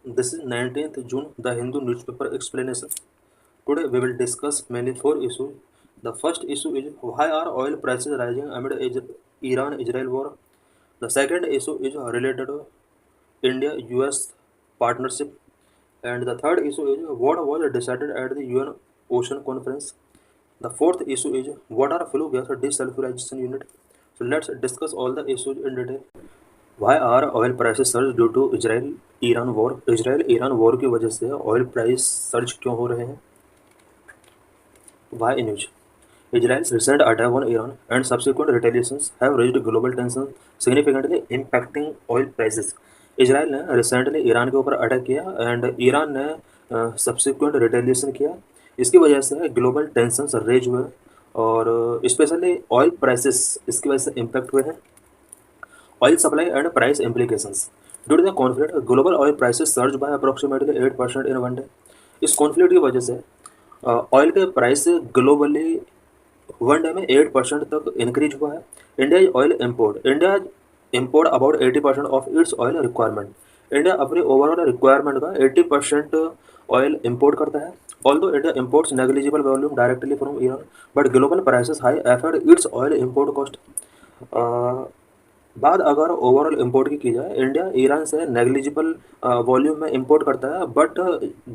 This is 19th June, the Hindu newspaper explanation. Today we will discuss mainly four issues. The first issue is why are oil prices rising amid Iran-Israel war. The second issue is related to India-US partnership. And the third issue is what was decided at the UN Ocean Conference. The fourth issue is what are flue gas desulfurization unit. So let's discuss all the issues in detail. Why are oil prices surge due to Israel Iran war. Israel Iran war की वजह से oil price surge क्यों हो रहे हैं। Why news Israel's recent attack on Iran and subsequent retaliations have raised global tensions, significantly impacting oil prices. Israel ने recently Iran के ऊपर अटैक किया एंड ईरान ने सब्सिक्वेंट रिटेलिएशन किया। इसकी वजह से ग्लोबल टेंशंस रेज हुए और स्पेशली ऑयल प्राइसेस इसकी वजह से इम्पैक्ट हुए हैं। Oil supply and price implications. Due to the conflict, global oil prices surged by approximately 8% in one day. इस कॉन्फ्लिक्ट की वजह से ऑयल के प्राइस ग्लोबली वन डे में 8% तक इंक्रीज हुआ है। India import about 80% of its oil requirement. India अपनी ओवरऑल रिक्वायरमेंट का 80% ऑयल इम्पोर्ट करता है। Although India imports negligible volume directly from Iran, but global prices high affect it's oil import cost. बात अगर ओवरऑल इंपोर्ट की जाए, India Iran से negligible volume में इंपोर्ट करता है, बट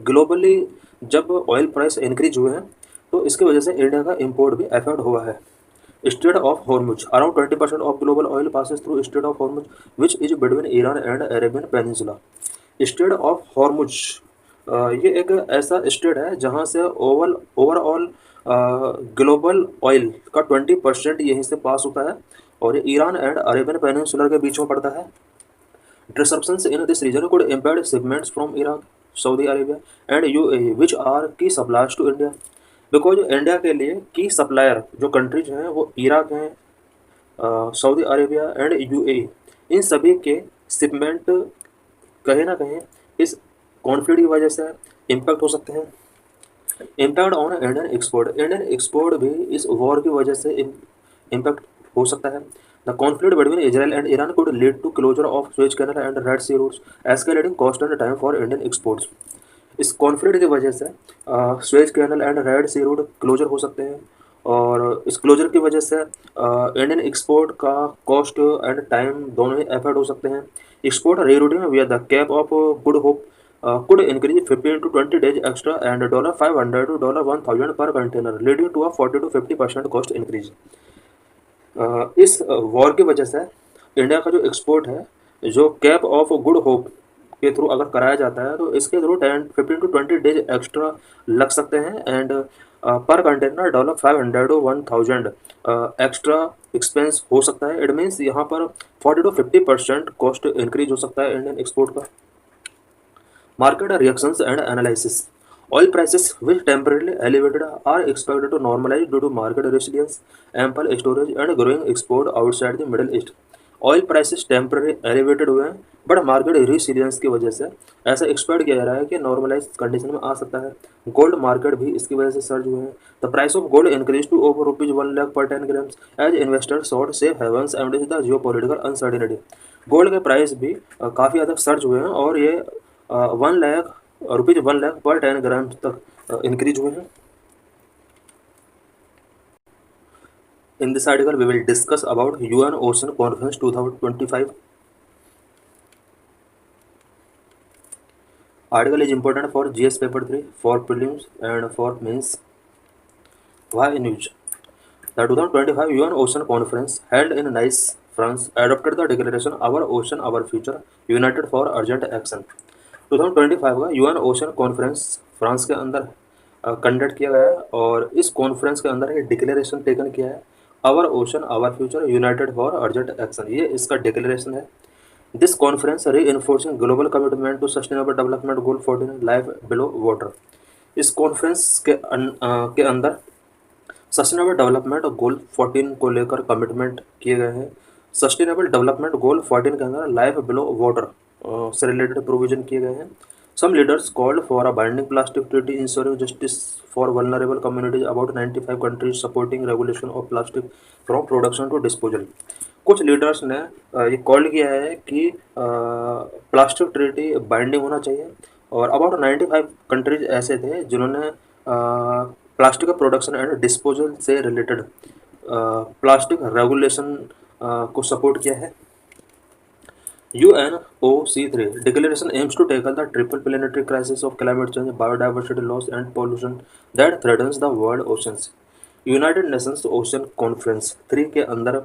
ग्लोबली जब ऑयल प्राइस इंक्रीज हुए हैं तो इसकी वजह से इंडिया का इंपोर्ट भी अफेक्ट हुआ है। Straight of Hormuz, around 20% of global oil passes through straight of Hormuz which is between Iran and Arabian peninsula. Straight of Hormuz ये एक ऐसा स्ट्रेट है जहाँ से ओवरऑल ग्लोबल ऑयल का 20% यहीं से पास होता है और ये ईरान एंड अरेबियन पेनिनसुला के बीच में पड़ता है। Disruptions in this region could impact shipments from Iraq, Saudi Arabia and UAE, which are key suppliers to India. Because India के लिए की सप्लायर जो कंट्रीज हैं वो इराक हैं, सऊदी अरेबिया एंड यूएई, इन सभी के शिपमेंट कहीं ना कहीं इस कॉन्फ्लिक्ट की वजह से इम्पैक्ट हो सकते हैं। इम्पैक्ट ऑन इंडियन एक्सपोर्ट भी इस वॉर की वजह से इम्पैक्ट हो सकता है। The conflict between Israel and Iran could lead to closure of Suez canal and Red Sea routes, escalating cost and time for Indian exports. इस कॉन्फ्लिक्ट की वजह से Suez canal and Red Sea route closure हो सकते हैं और इस closure की वजह से इंडियन एक्सपोर्ट का कॉस्ट एंड टाइम दोनों ही अफेक्ट हो सकते हैं। Export rerouting via the Cape of Good Hope could increase 15 to 20 days extra and $500 to $1,000 per container, leading to a 40 to 50% cost increase. इस वॉर की वजह से इंडिया का जो एक्सपोर्ट है, जो कैप ऑफ गुड होप के थ्रू अगर कराया जाता है तो इसके थ्रू 15 टू 20 डेज एक्स्ट्रा लग सकते हैं एंड पर कंटेनर $500 to 1,000 एक्स्ट्रा एक्सपेंस हो सकता है। इट मीन्स यहाँ पर 40 to 50% कॉस्ट इंक्रीज हो सकता है इंडियन एक्सपोर्ट का। Market reactions and analysis. Oil prices, which temporarily elevated, are expected to normalize due to market resilience, ample storage, and growing export outside the Middle East. Oil prices temporary elevated हुए हैं but market resilience की वजह से ऐसा expect किया जा रहा है कि नॉर्मलाइज कंडीशन में आ सकता है। गोल्ड मार्केट भी इसकी वजह से सर्ज हुए हैं। The price of gold increase to over ₹1 lakh per 10 grams as investors sought safe havens and the geopolitical uncertainty. Gold के प्राइस भी काफ़ी ज़्यादा सर्ज हुए हैं और ये ₹1 लाख पर 10 ग्राम तक इंक्रीज हुए हैं। In this article, we will discuss about UN Ocean Conference 2025. Article is important for GS paper 3, for prelims and for mains. Why news? The 2025 UN Ocean Conference held in Nice, France, adopted the declaration "Our Ocean, Our Future, United for Urgent Action." 2025 का UN Ocean Conference France के अंदर conduct किया गया है और इस conference के अंदर ये डिक्लेरेशन टेकन किया है, our ocean our future united for urgent action. ये इसका डिक्लेरेशन है। This conference reinforcing global commitment to sustainable development goal 14 life below water. इस कॉन्फ्रेंस के अंदर सस्टेनेबल डेवलपमेंट गोल 14 को लेकर कमिटमेंट किए गए हैं। सस्टेनेबल डेवलपमेंट गोल 14 के अंदर लाइफ बिलो वाटर से रिलेटेड प्रोविजन किए गए हैं। Some leaders called for a binding plastic treaty ensuring justice for vulnerable communities. About 95 countries supporting regulation of plastic from production to disposal. कुछ leaders ने ये call किया है कि प्लास्टिक ट्रीटी बाइंडिंग होना चाहिए, और अबाउट 95 कंट्रीज ऐसे थे जिन्होंने प्लास्टिक प्रोडक्शन एंड डिस्पोजल से रिलेटेड प्लास्टिक रेगुलेशन को सपोर्ट किया है। UNOC3 declaration aims to tackle the triple planetary crisis of climate change, biodiversity loss, and pollution that threatens the world oceans. United Nations Ocean Conference 3 के अंदर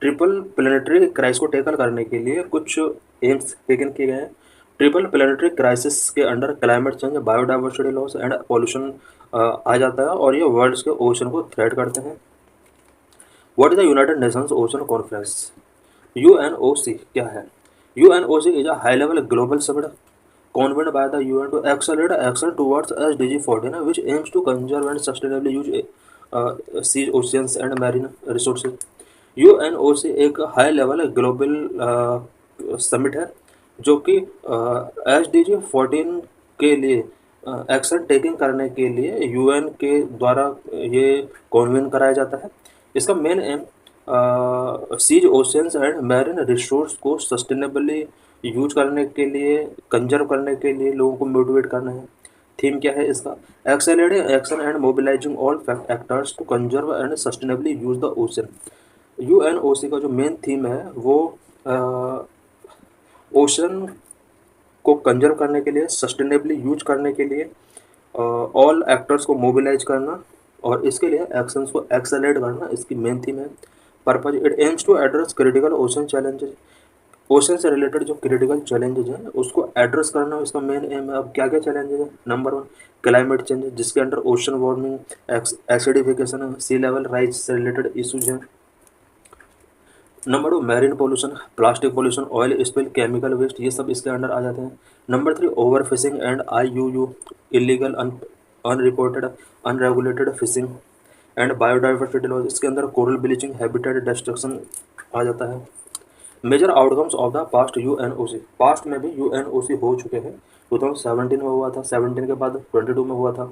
triple planetary crisis को tackle करने के लिए कुछ एम्स टेकन किए गए हैं। ट्रिपल प्लेनेटरी क्राइसिस के under climate change, biodiversity loss and pollution आ जाता है, और ये वर्ल्ड के ओशन को थ्रेट करते हैं। What is the United Nations Ocean conference? UNOC क्या है? UNOC is a high-level global summit convened by the UN to accelerate action towards SDG 14, which aims to conserve and sustainably use seas, oceans and marine resources. UNOC एक high level global summit है जो कि SDG 14 के लिए action taking करने के लिए UN के द्वारा ये कॉन्वेन कराया जाता है। इसका main aim sees, oceans and marine resource को सस्टेनेबली यूज करने के लिए, कंजर्व करने के लिए लोगों को मोटिवेट करना है। थीम क्या है इसका? Accelerating action and mobilising all actors to conserve and sustainably use the ocean. UNOC का जो मेन थीम है वो ओशन को कंजर्व करने के लिए, सस्टेनेबली यूज करने के लिए ऑल एक्टर्स को मोबिलाइज करना, और इसके लिए एक्शंस को एक्सेलरेट करना इसकी मेन थीम है। Purpose, it aims to address critical ocean challenges. Ocean से रिलेटेड जो क्रिटिकल चैलेंजेस हैं उसको एड्रेस करना इसका मेन एम है। अब क्या क्या चैलेंजेस हैं? नंबर 1 क्लाइमेट चेंज, जिसके under ocean warming, acidification, sea level rise से रिलेटेड इशूज हैं। Number 2 marine pollution, plastic pollution, oil spill, chemical waste, ये सब इसके अंडर आ जाते हैं। Number 3 over fishing and IUU, illegal unreported unregulated fishing and biodiversity loss, इसके अंदर कोरल ब्लीचिंग, हैबिटेट डिस्ट्रक्शन आ जाता है। Major outcomes of the past UNOC, past में भी UNOC हो चुके हैं। 2017 में हुआ था, 17 के बाद 22 में हुआ था।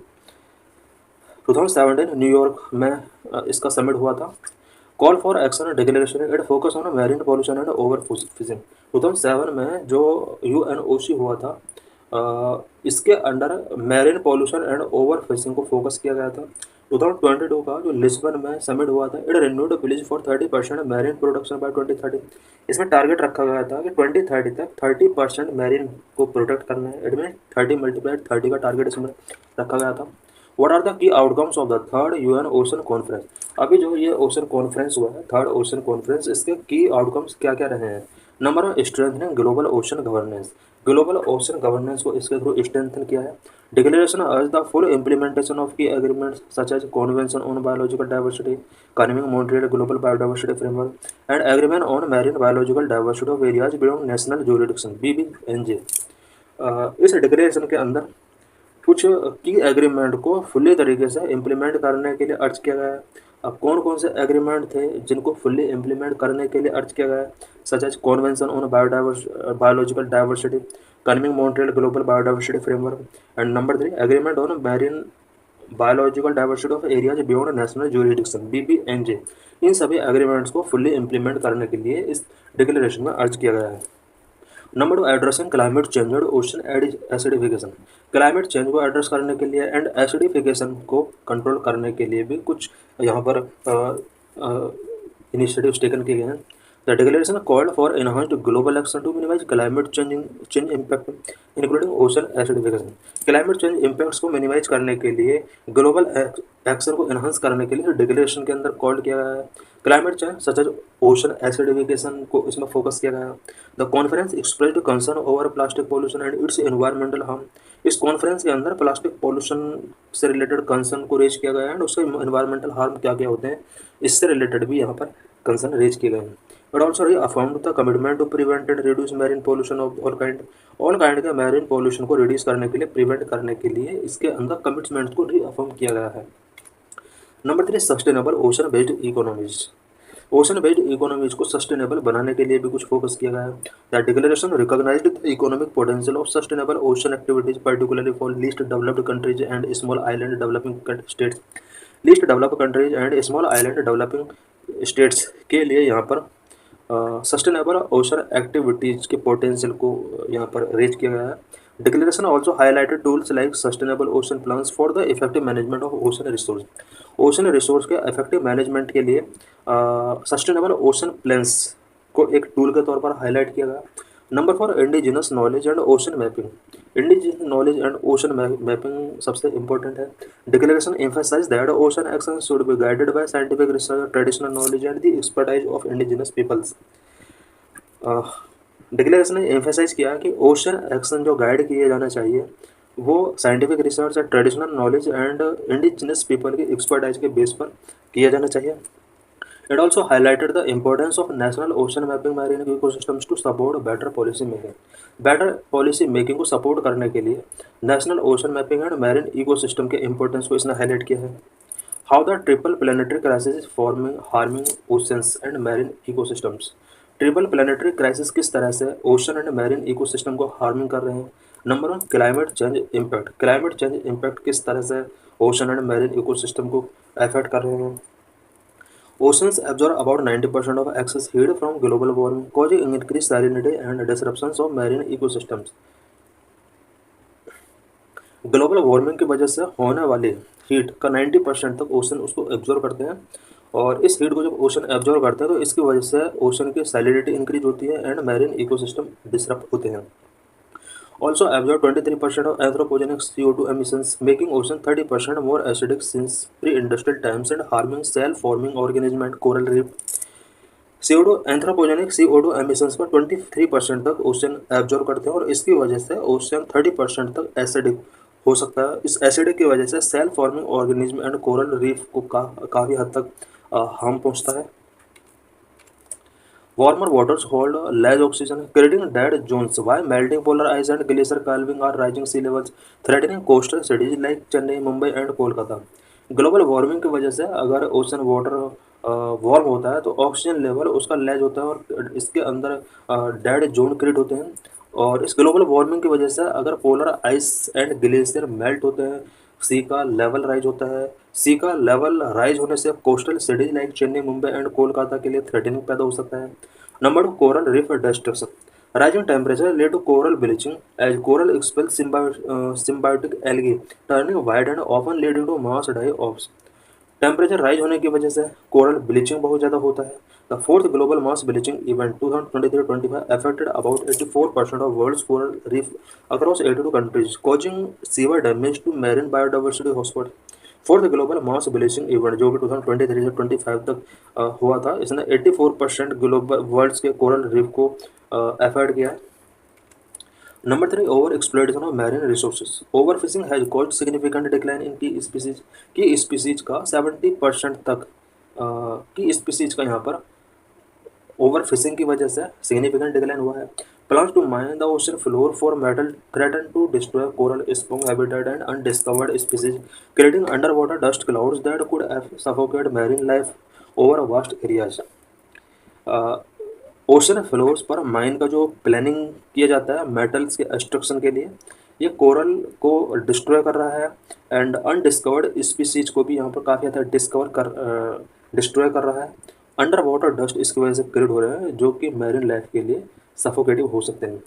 2017 न्यूयॉर्क में इसका समिट हुआ था। Call for action declaration, it focus on marine pollution and over fishing. 2007 में जो UNOC हुआ था इसके under marine pollution and over fishing को फोकस किया गया था। 2022 का जो लिस्बन में समिट हुआ था, it renewed please for 30% marine production by 2030। इसमें टारगेट रखा गया था कि 2030 तक 30% मैरीन को प्रोटेक्ट करना है। इट मीन 30 × 30 का टारगेट इसमें रखा गया था। What are the key outcomes of the third UN ocean conference? अभी जो ये ओशन कॉन्फ्रेंस हुआ है, थर्ड ओशन कॉन्फ्रेंस, इसके की आउटकम्स क्या क्या रहे हैं? Number 1 strengthening global ocean governance, global ocean governance को इसके थ्रू स्ट्रेंथन किया है। Declaration urge the full implementation of key agreements such as convention on biological diversity, convening Montreal global biodiversity framework and agreement on marine biological diversity of areas beyond national jurisdiction BBNJ। इस declaration के अंदर कुछ की agreement को fully तरीके से implement करने के लिए अर्ज किया गया है। अब कौन कौन से एग्रीमेंट थे जिनको फुल्ली इम्प्लीमेंट करने के लिए अर्ज किया गया है? Such as convention on biological diversity, convening Montreal global biodiversity framework and number 3 agreement on marine biological diversity of areas beyond national jurisdiction BBNJ। इन सभी एग्रीमेंट्स को फुल्ली इम्प्लीमेंट करने के लिए इस डिक्लेरेशन में अर्ज किया गया है। नंबर 2 एड्रेसिंग क्लाइमेट चेंज और ओशन एसिडिफिकेशन, क्लाइमेट चेंज को एड्रेस करने के लिए एंड एसिडिफिकेशन को कंट्रोल करने के लिए भी कुछ यहाँ पर इनिशिएटिव्स टेकन किए गए हैं। The declaration called for enhanced global action to minimise climate change impact including ocean acidification. Climate change impacts को मिनिमाइज करने के लिए, ग्लोबल एक्शन को एनहांस करने के लिए डिक्लेरेशन के अंदर कॉल किया गया है। Climate change such as ocean acidification को इसमें फोकस किया गया है। The conference expressed concern over plastic pollution and its environmental harm. इस कॉन्फ्रेंस के अंदर प्लास्टिक पॉल्यूशन से रिलेटेड कंसर्न को रेज किया गया है, एंड उसके एनवायरमेंटल हार्म क्या क्या होते हैं इससे रिलेटेड भी यहाँ पर कंसर्न रेज किए गए हैं। But also affirmed the commitment to prevent and reduce marine pollution of all kind के मैरीन पॉल्यूशन को रिड्यूस करने के लिए, प्रिवेंट करने के लिए इसके अंदर कमिटमेंट्स को रीअफर्म किया गया है। Number 3 sustainable ocean based economies, ocean based economies को सस्टेनेबल बनाने के लिए भी कुछ फोकस किया गया है। The declaration recognised the economic potential of sustainable ocean activities particularly for least developed countries and small island developing states. Least developed countries and small island developing states के लिए यहाँ पर सस्टेनेबल ओशन एक्टिविटीज़ के potential को यहाँ पर raise किया गया है। Declaration also highlighted tools like sustainable ocean plans for the effective management of ocean resource. Ocean resource के इफेक्टिव मैनेजमेंट के लिए सस्टेनेबल ओशन प्लान्स को एक टूल के तौर पर हाईलाइट किया गया। Number 4, indigenous knowledge and ocean mapping. Indigenous knowledge and ocean mapping सबसे इंपॉर्टेंट है। Declaration emphasise that ocean action should be guided by scientific research, traditional knowledge and the expertise of indigenous peoples. Declaration ने emphasise किया कि ocean action जो guide किए जाना चाहिए वो साइंटिफिक रिसर्च और traditional knowledge and indigenous people की एक्सपर्टाइज के बेस पर किया जाना चाहिए। It also highlighted the importance of national ocean mapping marine ecosystems to support better policy making. Better policy making को सपोर्ट करने के लिए national ocean mapping and marine ecosystem के इम्पोर्टेंस को इसने हाईलाइट किया है। How the triple planetary crisis is forming harming oceans and marine ecosystems. Triple planetary crisis किस तरह से ओशन एंड मैरीन इकोसिस्टम को हार्मिंग कर रहे हैं। Number 1, climate change impact. Climate change impact किस तरह से ओशन एंड मैरीन इकोसिस्टम को अफेक्ट कर रहे हैं। Oceans absorb about 90% of excess heat from global warming, causing increased salinity and disruptions of marine ecosystems. Global warming की वजह से होने वाली हीट का 90% तक ओशन उसको एब्जॉर्ब करते हैं, और इस हीट को जब ओशन एब्जॉर्ब करते हैं तो इसकी वजह से ओशन की सैलिनिटी इंक्रीज होती है एंड मैरीन इकोसिस्टम डिसरप्ट होते हैं। Also absorb 23% of anthropogenic CO2 emissions, making ocean 30% more acidic since pre-industrial times and harming cell-forming organism and coral reef. CO2 anthropogenic CO2 emissions पर 23% तक ocean absorb करते हैं, और इसकी वजह से ओशन 30% तक एसिडिक हो सकता है। इस एसिडिक की वजह से shell forming organism and coral reef को काफ़ी हद तक हार्म पहुंचता है। Warmer waters hold less oxygen, creating dead zones, while melting polar ice and glacier calving are rising sea levels, threatening coastal cities like Chennai, Mumbai and Kolkata. Global warming की वजह से अगर ओशन वाटर वार्म होता है तो oxygen level उसका लेज होता है और इसके अंदर डेड जोन क्रिएट होते हैं, और इस ग्लोबल वार्मिंग की वजह से अगर polar ice and glacier melt होते हैं, सी का लेवल राइज होता है। सी का लेवल राइज होने से coastal cities like Chennai, Mumbai and Kolkata के लिए थ्रेटनिंग पैदा हो सकता है। Number 2, coral reef destruction. Rising temperature led to coral bleaching as coral expel symbiotic algae, turning white and often leading to mass die-offs। Temperature rise होने की वजह से कोरल ब्लीचिंग बहुत ज़्यादा होता है। The fourth global mass bleaching event 2023-25 affected about 84% of world's coral reef across 82 countries, causing severe damage to marine biodiversity hotspots। Fourth global mass bleaching event जो कि 2023 से 25 तक हुआ था, इसने 84% ग्लोबल वर्ल्ड्स के कोरल रीफ को अफेक्ट किया है। Number 3, over exploitation of marine resources. Over fishing has caused significant decline in की स्पीसीज का 70% तक की स्पीसीज का यहाँ पर ओवर फिशिंग की वजह से सिग्निफिकेंट डिक्लाइन हुआ है। Plans to mine the ocean floor for metal threaten to destroy coral sponge habitat and undiscovered species, creating under water dust clouds that could suffocate marine life over vast areas. Ocean floors पर mine का जो planning किया जाता है metals के extraction के लिए, ये कोरल को डिस्ट्रॉय कर रहा है एंड अनडिस्कवर्ड स्पीसीज को भी यहाँ पर काफ़ी ज़्यादा डिस्ट्रॉय कर रहा है। अंडर वाटर डस्ट इसकी वजह से क्रिएट हो रहे हैं जो कि मैरीन लाइफ के लिए सफोकेटिव हो सकते हैं।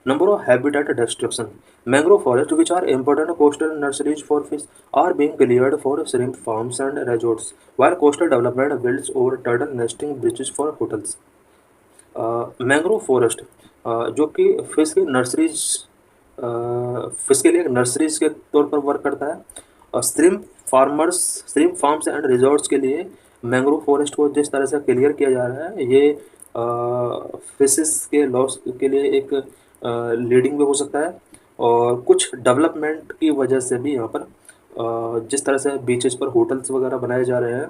Number of habitat destruction. Mangrove forest which are important coastal nurseries for fish are being cleared for shrimp farms and resorts, while coastal development builds over turtle nesting bridges for hotels. Mangrove forest जो कि fish की nurseries fish के लिए एक nurseries के तौर पर work करता है, और श्रिम्प फार्म्स एंड रिजॉर्ट्स के लिए मैंग्रोव फॉरेस्ट को जिस तरह से क्लियर किया जा रहा है, ये फिशेस के लॉस के लिए एक लीडिंग भी हो सकता है, और कुछ डेवलपमेंट की वजह से भी यहाँ पर जिस तरह से बीचेस पर होटल्स वगैरह बनाए जा रहे हैं,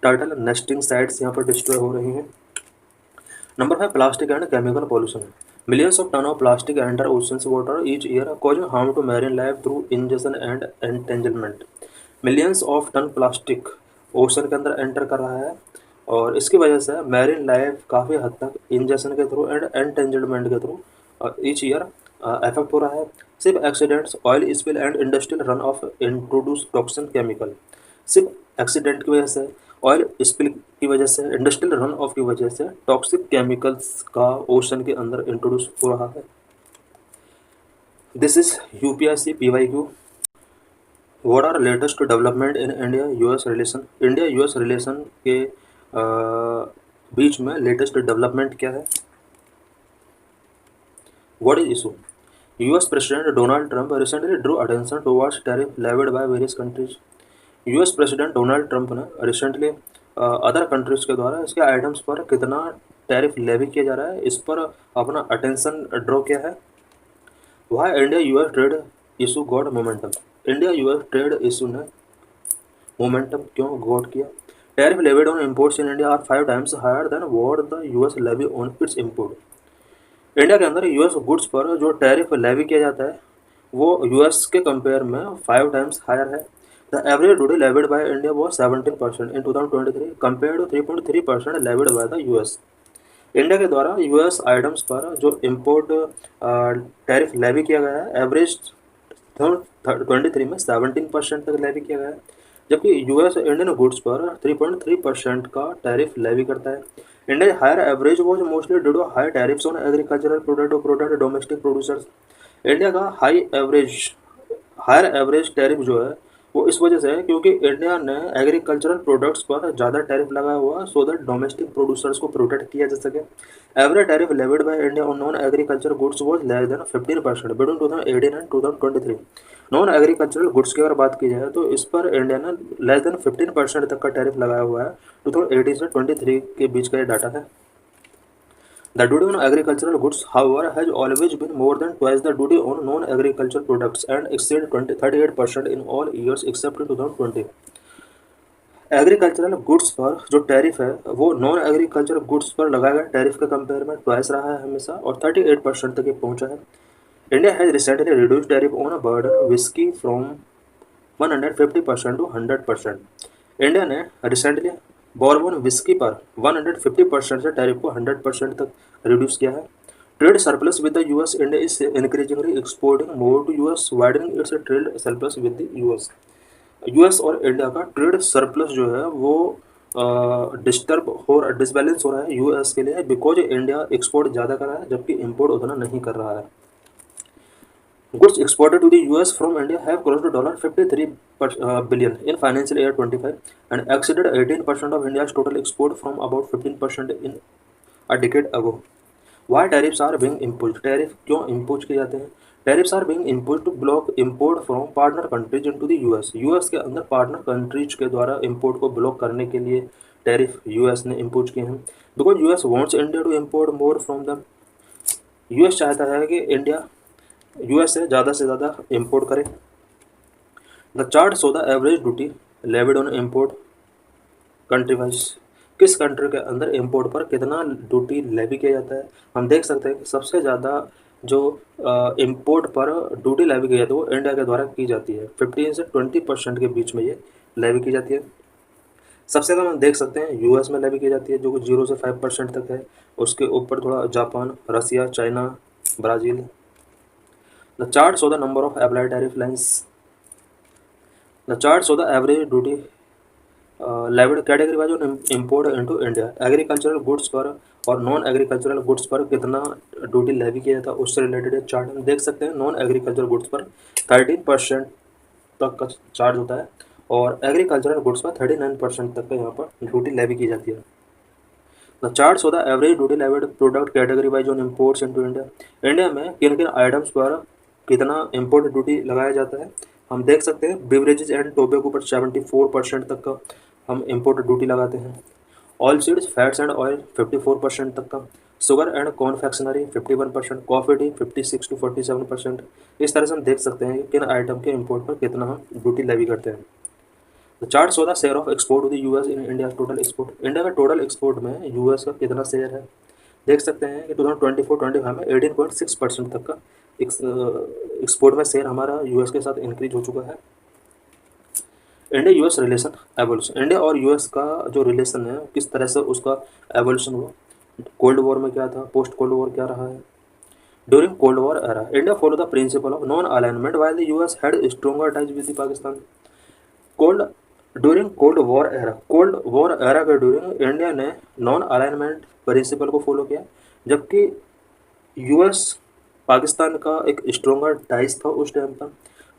टर्टल नेस्टिंग साइट्स यहाँ पर डिस्ट्रॉय हो रही हैं। Number 5, plastic and chemical pollution. Millions of tons of plastic enter oceans water each year, causing harm to marine life through ingestion and entanglement. Millions of ton plastic ocean के अंदर enter कर रहा है, और इसकी वजह से मैरीन लाइफ काफ़ी हद तक इंजेक्शन के थ्रू एंड एंटेंजलमेंट के थ्रू ईच ईयर अफेक्ट हो रहा है। सिर्फ accidents, oil spill and industrial run of introduce toxin chemical. सिर्फ एक्सीडेंट की वजह से ऑयल स्पिल की वजह से, इंडस्ट्रियल रन ऑफ की वजह से टॉक्सिक केमिकल्स का ओशन के अंदर इंट्रोड्यूस हो रहा है। This is UPSC PYQ. What are latest development in India US relation? India US relation के बीच में लेटेस्ट डेवलपमेंट क्या है? What is issue? US president Donald Trump recently drew attention towards tariff levied by various countries. US president Donald Trump ने recently other countries के द्वारा इसके items पर कितना टैरिफ लेवी किया जा रहा है, इस पर अपना अटेंशन ड्रॉ किया है। Why India US trade issue got momentum? India US trade issue ने मोमेंटम क्यों गॉट किया? Tariff levied on imports in India are 5 times higher than what the US levy on its import. India के अंदर US goods पर जो tariff levy किया जाता है वो यूएस के कंपेयर में 5 टाइम्स हायर है। The average duty levied by India was 17% in 2023 compared to 3.3% levied by the US. India के द्वारा यूएस आइटम्स पर जो इम्पोर्ट टैरिफ लेवी किया गया है, एवरेज 2023 में 17% तक लेवी किया गया है, जबकि यूएस इंडियन गुड्स पर 3.3% का टैरिफ लेवी करता है। India higher average was mostly due to high tariffs on agricultural product और प्रोडक्ट डोमेस्टिक प्रोड्यूसर्स। इंडिया का हायर एवरेज टैरिफ जो है वो इस वजह से है क्योंकि इंडिया ने एग्रीकल्चरल प्रोडक्ट्स पर ज़्यादा टैरिफ लगाया हुआ सो दैट डोमेस्टिक प्रोड्यूसर्स को प्रोटेक्ट किया जा सके। Average tariff levied by India on non agriculture goods was less than 15% between 2018 and 2023। Non agricultural goods की अगर बात की जाए तो इस पर इंडिया ने लेस देन 15% तक का टैरिफ लगाया हुआ है। 2018 से 23 के बीच का ये डाटा है। The duty on agricultural goods, however, has always been more than twice the duty on non-agricultural products and exceed 38% in all years except in 2020। Agricultural goods पर जो टैरिफ है वो नॉन एग्रीकल्चरल गुड्स पर लगाए गए tariff के compare में twice रहा है हमेशा और 38% तक ये पहुंचा है। India has recently reduce tariff on a bird whisky from 150% to 100%। India ने रिसेंटली बॉर्बन विस्की पर 150% से टैरिफ को 100% तक रिड्यूस किया है। Trade surplus with the US, India is increasingly exporting more to US, widening its trade surplus with the US. US और India का trade surplus जो है वो डिसबैलेंस हो रहा है यूएस के लिए, बिकॉज इंडिया एक्सपोर्ट ज़्यादा कर रहा है जबकि इम्पोर्ट उतना नहीं कर रहा है। Goods exported to the US from India have crossed $53 billion in financial year 25 and exceeded 18% of India's total export from about 15% in a decade ago. Why tariffs are being imposed? Tariff क्यों impose किए जाते हैं? Tariffs are being imposed to block import from partner countries into the US. US के अंदर partner countries के द्वारा import को block करने के लिए tariff US ने impose किए हैं। Because US wants India to import more from them. US चाहता है कि इंडिया यूएस से ज़्यादा इम्पोर्ट करें। The chart show the average duty levied on import country wise. किस कंट्री के अंदर इम्पोर्ट पर कितना ड्यूटी लेवी किया जाता है? हम देख सकते हैं कि सबसे ज़्यादा जो इम्पोर्ट पर ड्यूटी लेवी की जाती है वो इंडिया के द्वारा की जाती है। 15 से 20% के बीच में ये लेवी की जाती है। सबसे कम हम देख सकते हैं यूएस में लेवी की जाती है जो कि 0 से 5% तक है। उसके ऊपर थोड़ा Japan, Russia, China, Brazil. The chart show the number of applied tariff lines. The chart show the average duty levied category wise on import into India. Agricultural goods पर और नॉन एग्रीकल्चरल गुड्स पर कितना duty levy किया था उससे related एक chart हम देख सकते हैं। नॉन एग्रीकल्चरल गुड्स पर 13% तक का चार्ज होता है और एग्रीकल्चरल गुड्स पर 39% तक का यहाँ पर ड्यूटी लेवी की जाती है। The chart show the average duty levied product category wise on imports into India. India में किन किन आइटम्स पर कितना इम्पोर्ट ड्यूटी लगाया जाता है हम देख सकते हैं। बेवरेजेस एंड टोबैको पर 74% तक का हम इम्पोर्ट ड्यूटी लगाते हैं। Oil seeds, fats and oil 54% तक का। Sugar and confectionery 51%, coffee tea 56 to 47%। इस तरह से हम देख सकते हैं कि किन आइटम के इम्पोर्ट पर कितना हम ड्यूटी लेवी करते हैं। The chart show the share of export to the US in India total export. India का टोटल एक्सपोर्ट में यूएस का कितना शेयर है देख सकते हैं कि 2024-25 में 18.6% तक का एक्सपोर्ट में शेयर हमारा यूएस के साथ इंक्रीज हो चुका है। India US relation evolution. India और यूएस का जो रिलेशन है किस तरह से उसका एवोल्यूशन हुआ। कोल्ड वॉर में क्या था, पोस्ट कोल्ड वॉर क्या रहा है। During cold war era India follow the principle of non alignment while the US had stronger ties with Pakistan. Cold during cold war era के ड्यूरिंग इंडिया ने non alignment principal को follow किया, जबकि US Pakistan का एक स्ट्रोंगर टाइज था उस time पर।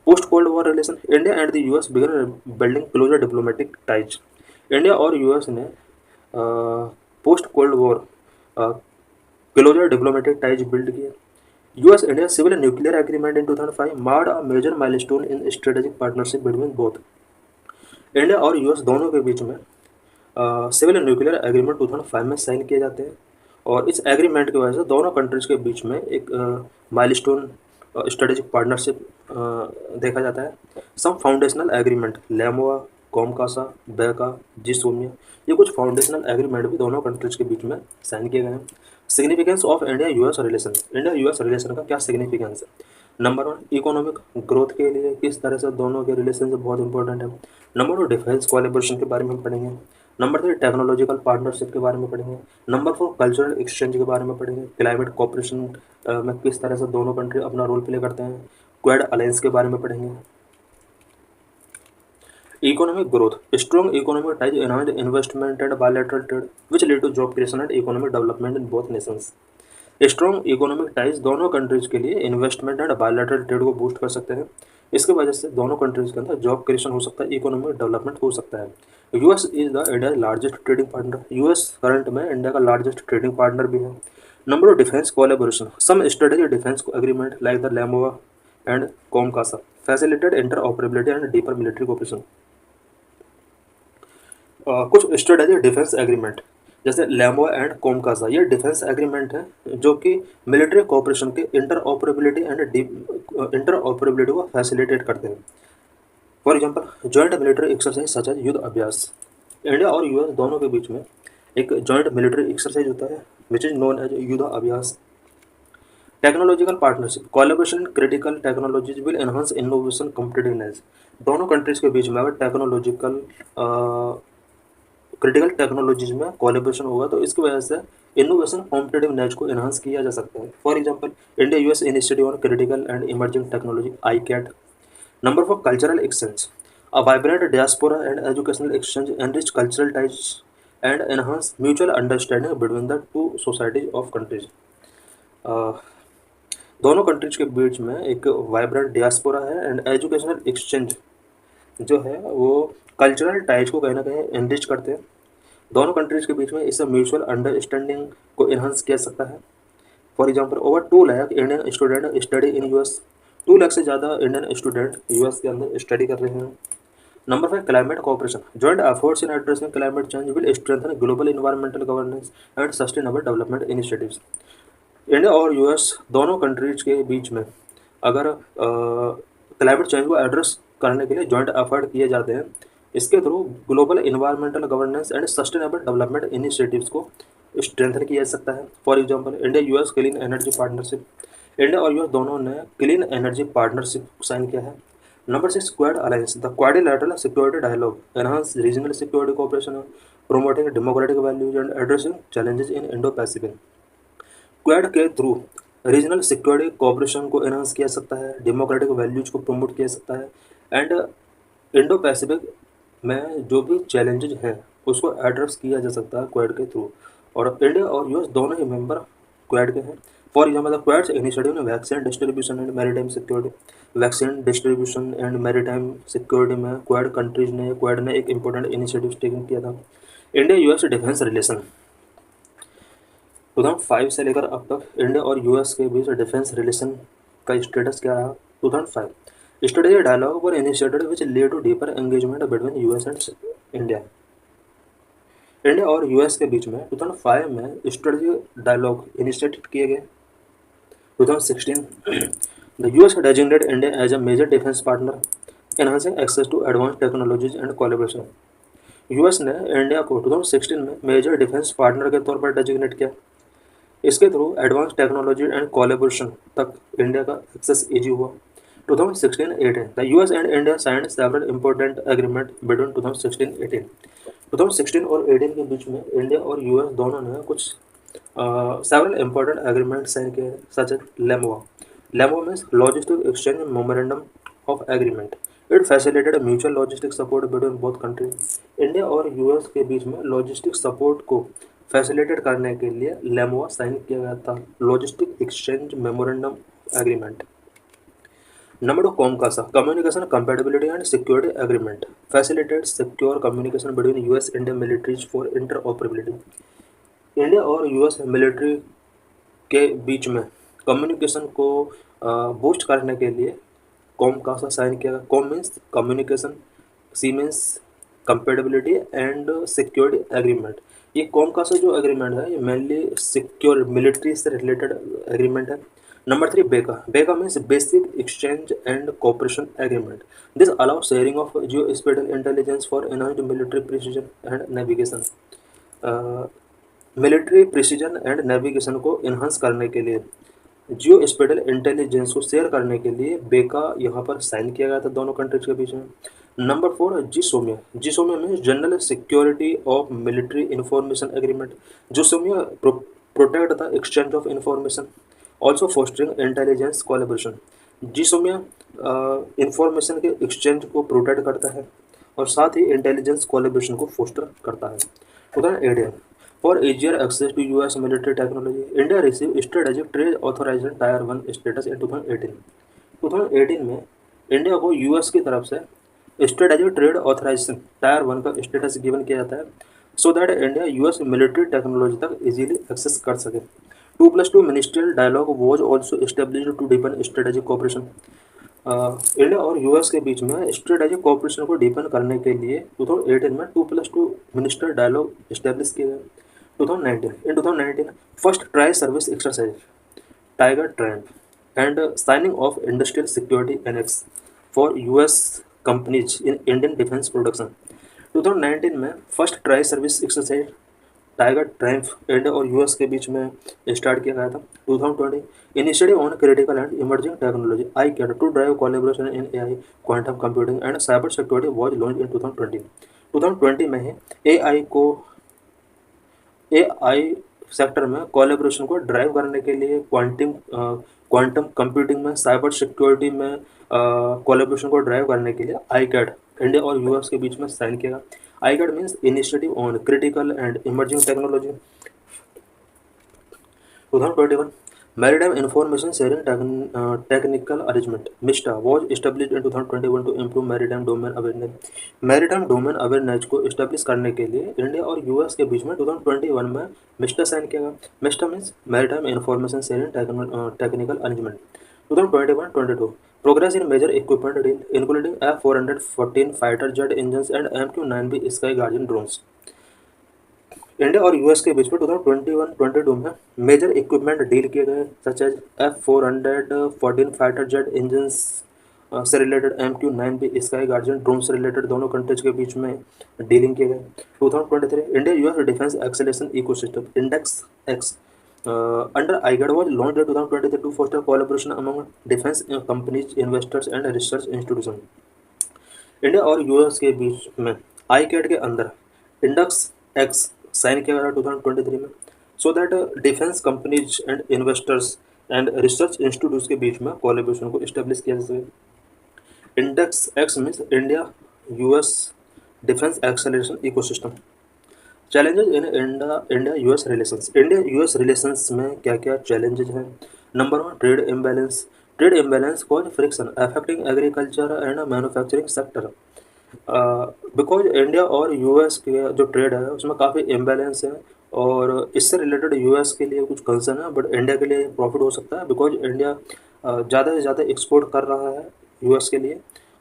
Post cold war relation, India and the US began building closer diplomatic ties. India और यूएस ने post cold war closer diplomatic ties build किए। US India civil nuclear agreement in 2005 marked a major milestone in strategic partnership between both. India और US दोनों के बीच में civil nuclear agreement 2005 में sign किए जाते हैं, और इस एग्रीमेंट की वजह से दोनों कंट्रीज के बीच में एक माइलस्टोन स्ट्रेटेजिक पार्टनरशिप देखा जाता है। सम फाउंडेशनल एग्रीमेंट लेमोआ, कॉमकासा, बेका, जिसोमिया, ये कुछ फाउंडेशनल एग्रीमेंट भी दोनों कंट्रीज के बीच में साइन किए गए हैं। Significance of India US relation, India US relation का क्या सिग्निफिकेंस है? नंबर वन, इकोनॉमिक ग्रोथ के लिए किस तरह से दोनों के रिलेशन बहुत इंपॉर्टेंट है। नंबर टू, डिफेंस कोलैबोरेशन के बारे में हम पढ़ेंगे। नंबर थ्री, टेक्नोलॉजिकल पार्टनरशिप के बारे में पढ़ेंगे। नंबर फोर, कल्चरल एक्सचेंज के बारे में पढ़ेंगे। क्लाइमेट कोऑपरेशन में किस तरह से दोनों कंट्री अपना रोल प्ले करते हैं। क्वाड अलायंस के बारे में पढ़ेंगे। Economic growth, strong economic ties enhance investment and bilateral trade which lead to job creation and economic development in both nations. Strong economic ties दोनों कंट्रीज के लिए इन्वेस्टमेंट एंड बायलैटरल ट्रेड को boost कर सकते हैं। इसके वजह से दोनों कंट्रीज के अंदर जॉब क्रिएशन हो सकता है, इकोनॉमिक डेवलपमेंट हो सकता है। US is the India largest trading partner, US current में इंडिया का लार्जेस्ट ट्रेडिंग पार्टनर भी है। Number of defence collaboration, some strategic defence agreement like the LEMOA and COMCASA facilitated interoperability and deeper military cooperation. कुछ strategic defence agreement जैसे LEMOA and COMCASA, ये defence agreement है जो कि military cooperation के interoperability को फैसिलिटेट करते हैं। For example joint military exercise such as युद्ध अभ्यास, इंडिया और यूएस दोनों के बीच में एक जॉइंट मिलिट्री एक्सरसाइज होता है विच इज नोन एज युद्ध अभ्यास। Technological partnership, collaboration critical technologies will enhance innovation competitiveness. दोनों कंट्रीज के बीच में अगर टेक्नोलॉजिकल क्रिटिकल टेक्नोलॉजीज में कोलैबोरेशन होगा तो इसकी वजह से इनोवेशन कॉम्पिटिटिवनेस को एनहांस किया जा सकता है। For example India US institute on critical and emerging technology ICAT। Number four, cultural exchange, a vibrant diaspora and educational exchange enrich cultural ties and enhance mutual understanding between the two societies of countries. दोनों countries के बीच में एक vibrant diaspora है and educational exchange जो है वो cultural ties को कहीं ना कहीं एनरिच करते हैं। दोनों कंट्रीज के बीच में इससे म्यूचुअल अंडरस्टैंडिंग को इन्हांस किया सकता है। For example over 2 lakh Indian student study in US, 2 lakh से ज़्यादा इंडियन स्टूडेंट यूएस के अंदर स्टडी कर रहे हैं। Number 5, climate cooperation, joint efforts in addressing climate change will strengthen global environmental governance and sustainable development initiatives. India और US दोनों countries के बीच में अगर क्लाइमेट चेंज को एड्रेस करने के लिए जॉइंट एफर्ट किए जाते हैं, इसके through global environmental governance and sustainable development initiatives को स्ट्रेंथन किया जा सकता है। For example India US clean energy partnership, India और यूएस दोनों ने क्लीन एनर्जी पार्टनरशिप साइन किया है। Number 6, Quad alliance, the quadrilateral security dialogue enhance regional security cooperation, promoting democratic values and addressing challenges in Indo Pacific. Quad के through regional security cooperation को enhance किया सकता है, democratic values को promote किया सकता है एंड इंडो पैसिफिक में जो भी चैलेंजेज हैं उसको एड्रेस किया जा सकता है क्वाड के थ्रू। और इंडिया और यूएस दोनों ही मेंबर क्वाड के हैं। For example the Quad's initiative ने vaccine distribution and maritime security, vaccine distribution and maritime security में क्वाड ने एक इंपॉर्टेंट इनिशिएटिव टेकन किया था। इंडिया यूएस डिफेंस रिलेशन 2005 से लेकर अब तक इंडिया और यूएस के बीच डिफेंस रिलेशन का स्टेटस क्या रहा। 2005 strategic dialogue were initiated which lead to deeper engagement between US and India. India और यूएस के बीच में 2005 में स्ट्रेटेजिक डायलॉग इनिशिएट किए गए। 2016 the US designated India as a major defence partner enhancing access to advance technologies and collaboration. US ने India को 2016 में मेजर डिफेंस पार्टनर के तौर पर डेजिग्नेट किया। इसके through advance technology and collaboration तक इंडिया का एक्सेस ईजी हुआ। 2016-18 the US and India signed several important agreement between 2016-18। 2016 और 18 के बीच में इंडिया और यूएस दोनों ने कुछ सेवरल इंपॉर्टेंट एग्रीमेंट साइन किए such as LEMOA. LEMOA means logistic exchange memorandum of agreement. It facilitated mutual logistic support between both country. India और यूएस के बीच में लॉजिस्टिक सपोर्ट को फैसिलिटेट करने के लिए लेमोआ साइन किया गया था, logistic exchange memorandum agreement. Number 2, COMCASA communication compatibility and security agreement facilitate secure communication between US India militaries for interoperability. India और यूएस मिलिट्री के बीच में कम्युनिकेशन को बूस्ट करने के लिए कॉमकासा साइन किया गया। COM means communication, C means compatibility and security agreement. ये कॉमकासा जो एग्रीमेंट है ये मेनली सिक्योर मिलिट्री से रिलेटेड एग्रीमेंट है। Number 3, BECA BECA means basic exchange and cooperation agreement. This allow sharing of geo spatial intelligence for enhanced military precision and navigation. Military precision and navigation को enhance करने के लिए, geo spatial intelligence को share करने के लिए बेका यहाँ पर साइन किया गया था दोनों कंट्रीज के बीच में। Number 4, GSOMIA GSOMIA means general security of military information agreement. GSOMIA protect the exchange of information, also fostering intelligence collaboration. GSOMIA information के एक्सचेंज को प्रोटेक्ट करता है और साथ ही इंटेलिजेंस कोलेब्रेशन को फोस्टर करता है। उदाहरण India for easier access to US military technology, India received strategic trade authorization Tier 1 status in 2018। 2018 में इंडिया को यूएस की तरफ से स्ट्रेटेजिक ट्रेड ऑथराइजेशन टायर 1 का स्टेटस गिवन किया जाता है, so that India US military technology तक इजीली एक्सेस कर सके। 2+2 ministerial dialogue was also established to deepen strategic cooperation. India और यूएस के बीच में स्ट्रेटेजिक कोऑपरेशन को डीपन करने के लिए 2018 में 2+2 मिनिस्टर डायलॉग इस्टेब्लिश किए गए। 2019 first tri service exercise tiger triumph and signing of industrial security annex for US companies in Indian defence production. 2019 में first tri service exercise tiger triumph India और US के बीच में स्टार्ट किया गया था। 2020 initiative on critical and emerging technology ICAT to drive collaboration in AI, quantum computing and cyber security was launch in 2020। 2020 में ही AI सेक्टर में कोलैबोरेशन को ड्राइव करने के लिए क्वांटम कंप्यूटिंग में, साइबर सिक्योरिटी में कोलैबोरेशन को ड्राइव करने के लिए ICAT इंडिया और यूएस के बीच में साइन किया। ICAT means initiative on critical and emerging technology. 2021 Maritime Information Sharing Technical Arrangement MISTA was established in 2021 to improve maritime domain awareness। Maritime domain awareness को establish करने के लिए इंडिया और यूएस के बीच में 2021 में MISTA साइन किया गया। MISTA means Maritime Information Sharing Technical Arrangement। 2021-22 Progress in major equipment deal including F414 fighter jet engines and MQ-9B Sky Guardian drones। India और यूएस के बीच में 2021-22 में मेजर इक्विपमेंट डील किए गए, such as F414 fighter jet engines से related MQ-9B Sky Guardian drone से related दोनों कंट्रीज के बीच में डीलिंग किए गए। 2023 India US defence acceleration ecosystem index X under ICAT was launched in 2023 to foster collaboration among defense companies, investors and research institutions। India और US के बीच में ICAT के अंदर इंडेक्स एक्स साइन किया गया 2023 में, so that defence companies and investors and research institutes के बीच में कोलैबोरेशन को इस्टेब्लिश किया जा सके। Index x means India US defence acceleration ecosystem. Challenges in India US relations. India US relations में क्या क्या चैलेंजेस हैं? Number 1, trade imbalance. Trade imbalance cause friction affecting agriculture and manufacturing sector. Because India और US के जो trade है उसमें काफ़ी इम्बैलेंस है और इससे रिलेटेड यूएस के लिए कुछ कंसर्न है, बट इंडिया के लिए प्रॉफिट हो सकता है बिकॉज इंडिया ज़्यादा से ज़्यादा एक्सपोर्ट कर रहा है यूएस के लिए,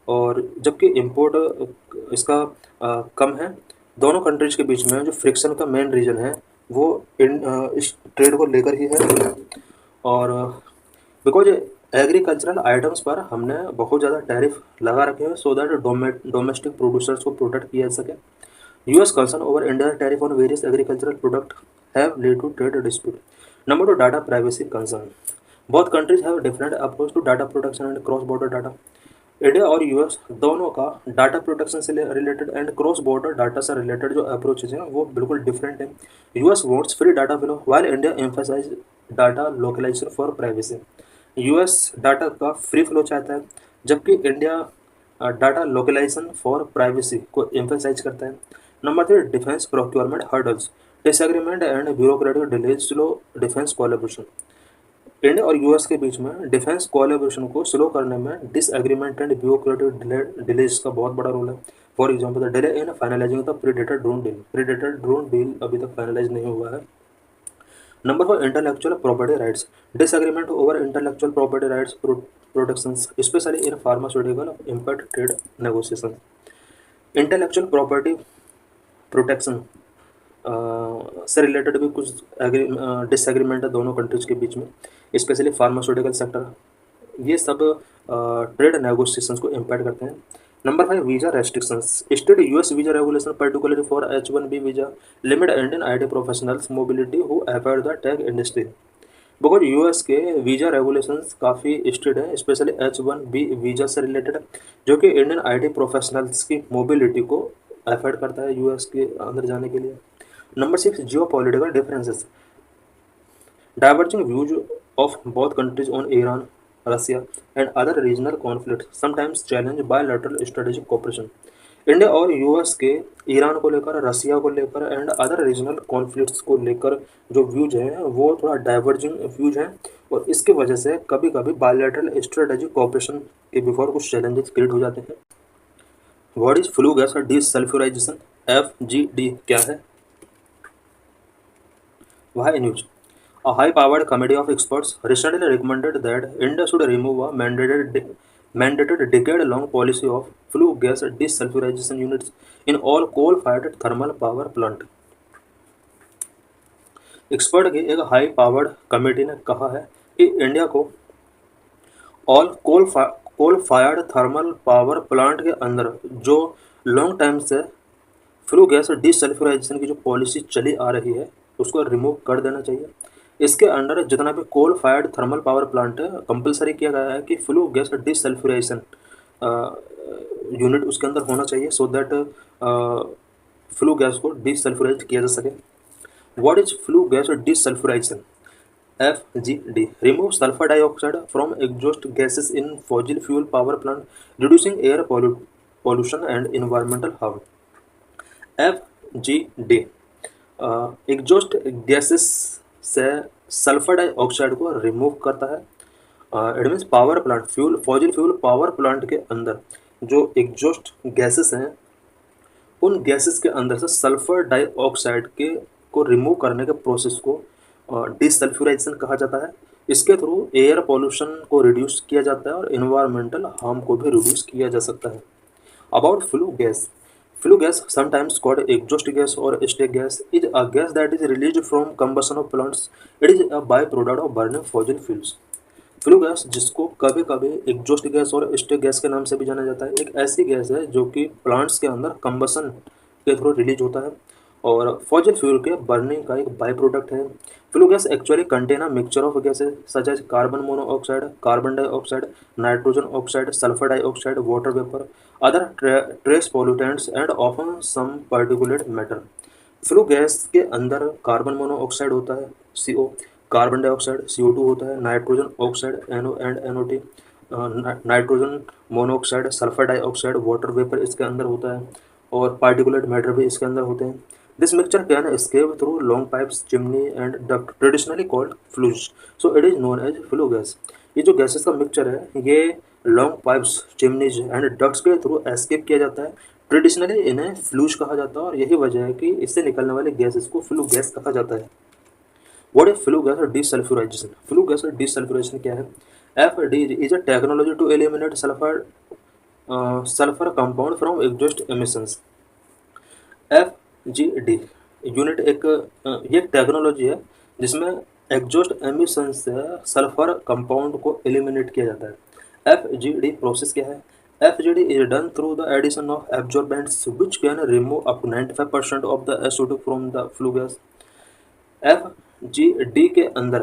और जबकि इंपोर्ट इसका कम है। दोनों कंट्रीज के बीच में जो फ्रिक्शन का मेन रीज़न है वो इस ट्रेड को लेकर ही है, और बिकॉज एग्रीकल्चरल आइटम्स पर हमने बहुत ज़्यादा टैरिफ लगा रखे हैं सो दैट डोमेस्टिक प्रोड्यूसर्स को प्रोटेक्ट किया जा सके। US concern over India tariff on various agricultural product have lead to trade dispute. Number 2, data privacy concern. Both countries have different approach to data protection and cross border data. India और US दोनों का data protection से related and cross border data से related जो approaches हैं वो बिल्कुल different है। US wants free data flow while India emphasise data localisation for privacy. US data का फ्री फ्लो चाहता है जबकि India data localisation for privacy को एम्फेसाइज करता है। Number 3, defence procurement hurdles, disagreement and bureaucratic delays slow defence collaboration. India और US के बीच में डिफेंस कोलैबोरेशन को स्लो करने में डिसएग्रीमेंट एंड ब्यूरोक्रेटिक डिलेज का बहुत बड़ा रोल है। For example, the delay in finalising the predator drone deal अभी तक फाइनलाइज नहीं हुआ है। Number 4, intellectual property rights, disagreement over intellectual property rights protections specially in pharmaceutical import trade negotiation. Intellectual property protection से related भी कुछ disagreement है दोनों कंट्रीज के बीच में, स्पेशली फार्मास्यूटिकल सेक्टर। ये सब ट्रेड नेगोशिएशंस को इम्पैक्ट करते हैं। Number 5, visa restrictions, state US visa regulation particularly for H1B visa limit Indian IT professionals mobility who affair the tech industry. Because US के वीजा रेगुलेशंस काफ़ी strict है, specially H1B visa से related, जो कि Indian IT professionals की mobility को affect करता है यूएस के अंदर जाने के लिए। Number 6, Jio political differences, diverging views of both countries on Iran, Russia, and other regional conflicts sometimes challenge bilateral strategic cooperation. India और यूएस के ईरान को लेकर, रसिया को लेकर एंड अदर रीजनल कॉन्फ्लिक्ट्स को लेकर जो व्यूज हैं वो थोड़ा डाइवर्जिंग व्यूज हैं, और इसकी वजह से कभी कभी बायलैटरल स्ट्रेटेजिक कोऑपरेशन के बिफोर कुछ चैलेंजेस क्रिएट हो जाते हैं। What is flue gas desulphurization, FGD क्या है? Why news? A high-powered committee of experts recently recommended that India should remove a mandated decade-long policy of flue gas desulfurization units in all coal-fired thermal power plant. Expert की एक high powered committee ने कहा है कि India को all coal fired thermal power plant के अंदर जो लॉन्ग टाइम से फ्लू गैस डिसल्फ्यूराइजेशन की जो पॉलिसी चली आ रही है उसको रिमूव कर देना चाहिए। इसके अंडर जितना भी coal fired thermal power plant है कंपलसरी किया गया है कि फ्लू गैस डिसल्फ्यूराइजेशन यूनिट उसके अंदर होना चाहिए, सो दैट फ्लू गैस को डिसल्फ्यूराइज किया जा सके। What is flue gas desulphurization? FGD, remove sulfur dioxide from exhaust gases in fossil fuel power plant, reducing air pollution and environmental harm. FGD exhaust gases से sulphur dioxide को remove करता है। It means power plant fossil fuel power plant के अंदर जो exhaust gases हैं उन gases के अंदर से सल्फर डाइऑक्साइड के को रिमूव करने के प्रोसेस को डिसल्फ्यूराइजेशन कहा जाता है। इसके थ्रू एयर पॉल्यूशन को रिड्यूस किया जाता है और इन्वायरमेंटल हार्म को भी रिड्यूस किया जा सकता है। About flue gas, sometimes called exhaust gas or stick gas, is a gas that is released from combustion of plants. It is a byproduct of burning fossil fuels. Flue gas, जिसको कभी कभी exhaust gas और stick gas के नाम से भी जाना जाता है, एक ऐसी गैस है जो कि प्लांट्स के अंदर कंबसन के थ्रू रिलीज होता है और फॉसिल फ्यूल के बर्निंग का एक बाई प्रोडक्ट है। Flue gas actually contain a mixture of gases such as carbon monoxide, carbon dioxide, nitrogen oxide, sulphur dioxide, water vapour, other trace pollutants and often some particulate matter. Flue gas के अंदर carbon monoxide होता है CO, carbon dioxide CO2 होता है, nitrogen oxide NO and NOT, nitrogen monoxide, sulphur dioxide, water vapour इसके अंदर होता है और पार्टिकुलेट मैटर भी इसके अंदर होते हैं। This mixture can escape through long pipes, chimney and duct traditionally called flues, so it is known as flue gas. ये जो गैसेस का मिक्सचर है ये long pipes, chimneys and ducts के थ्रू एस्केप किया जाता है। ट्रेडिशनली इन्हें फ्लूज कहा जाता है और यही वजह है कि इससे निकलने वाले गैसेस को फ्लू गैस कहा जाता है। व्हाट इज फ्लू गैस और डिसल्फ्यूराइजेशन? फ्लू गैस और डिसल्फ्यूराइजेशन क्या है? FD is a technology to eliminate sulphur compound from exhaust emissions. FGD unit ये टेक्नोलॉजी है जिसमें एग्जॉस्ट एमिशन से सल्फर कंपाउंड को एलिमिनेट किया जाता है। FGD प्रोसेस क्या है? FGD is done through the addition of absorbents which can remove up to 95% of the SO2 from the flue gas. FGD के अंदर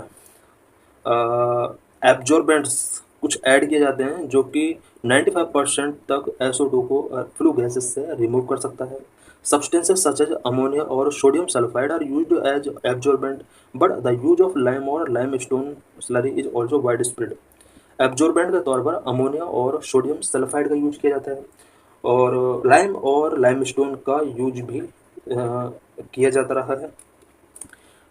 एब्जॉर्बेंट्स कुछ ऐड किए जाते हैं जो कि 95% तक SO2 को फ्लू गैसेस से रिमूव कर सकता है। Substances such as ammonia or sodium sulfide are used as absorbent, but the use of lime or limestone slurry is also widespread. Absorbent के तौर पर अमोनिया और सोडियम सल्फाइड का यूज किया जाता है, और लाइम और लाइमस्टोन का यूज भी किया जाता रहा है।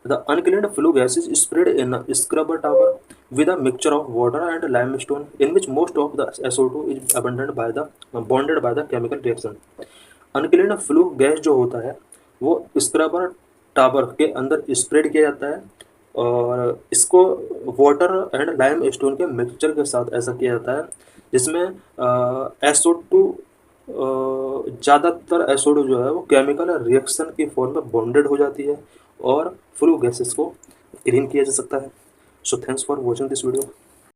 The uncleaned flue gas is sprayed in a scrubber tower with a mixture of water and limestone, in which most of the SO2 is abundant by the bonded by the chemical reaction. Unclean flue gas जो होता है वो scrubber tower के अंदर spread किया जाता है, और इसको वाटर एंड लाइम स्टोन के मिक्सचर के साथ ऐसा किया जाता है जिसमें SO2, ज़्यादातर SO2 जो है वो केमिकल रिएक्शन की फॉर्म में बॉन्डेड हो जाती है और फ्लू गैसेस को क्लीन किया जा सकता है। So thanks for watching this video.